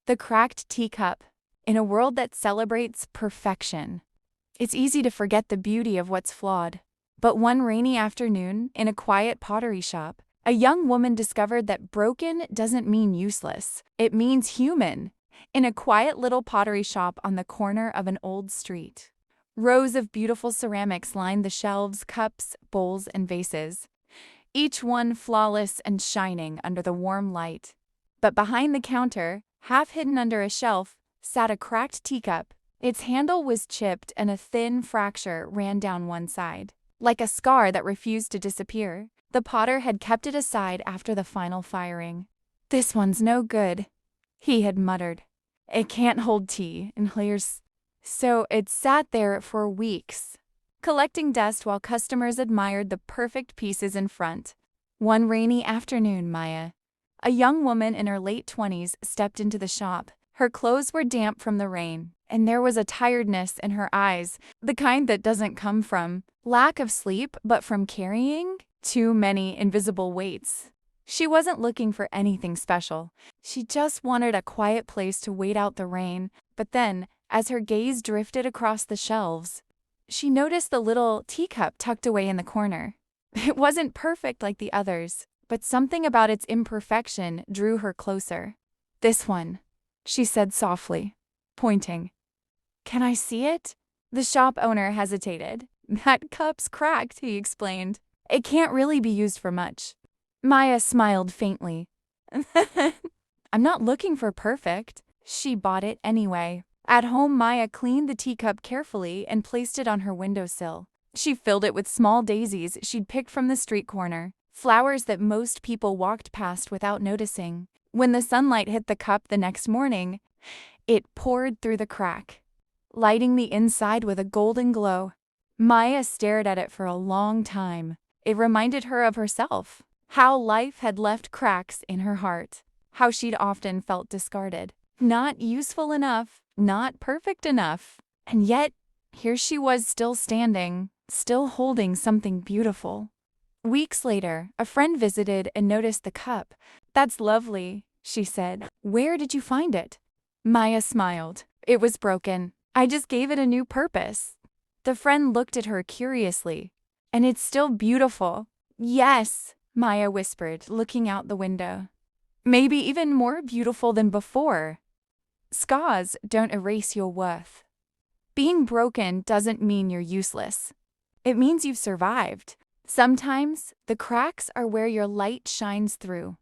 The cracked teacup. In a world that celebrates perfection, it's easy to forget the beauty of what's flawed. But one rainy afternoon, in a quiet pottery shop, a young woman discovered that broken doesn't mean useless. It means human. In a quiet little pottery shop on the corner of an old street, rows of beautiful ceramics lined the shelves, cups, bowls, and vases, each one flawless and shining under the warm light. But behind the counter, half hidden under a shelf, sat a cracked teacup. Its handle was chipped and a thin fracture ran down one side. Like a scar that refused to disappear, the potter had kept it aside after the final firing. "This one's no good," he had muttered. "It can't hold tea," and here's... So it sat there for weeks, collecting dust while customers admired the perfect pieces in front. One rainy afternoon, Maya, a young woman in her late 20s, stepped into the shop. Her clothes were damp from the rain, and there was a tiredness in her eyes, the kind that doesn't come from lack of sleep, but from carrying too many invisible weights. She wasn't looking for anything special. She just wanted a quiet place to wait out the rain. But then, as her gaze drifted across the shelves, she noticed the little teacup tucked away in the corner. It wasn't perfect like the others, but something about its imperfection drew her closer. "This one," she said softly, pointing. "Can I see it?" The shop owner hesitated. "That cup's cracked," he explained. "It can't really be used for much." Maya smiled faintly. "I'm not looking for perfect." She bought it anyway. At home, Maya cleaned the teacup carefully and placed it on her windowsill. She filled it with small daisies she'd picked from the street corner, flowers that most people walked past without noticing. When the sunlight hit the cup the next morning, it poured through the crack, lighting the inside with a golden glow. Maya stared at it for a long time. It reminded her of herself, how life had left cracks in her heart, how she'd often felt discarded. Not useful enough, not perfect enough. And yet, here she was still standing, still holding something beautiful. Weeks later, a friend visited and noticed the cup. "That's lovely," she said. "Where did you find it?" Maya smiled. "It was broken. I just gave it a new purpose." The friend looked at her curiously. "And it's still beautiful." "Yes," Maya whispered, looking out the window. "Maybe even more beautiful than before." Scars don't erase your worth. Being broken doesn't mean you're useless. It means you've survived. Sometimes the cracks are where your light shines through.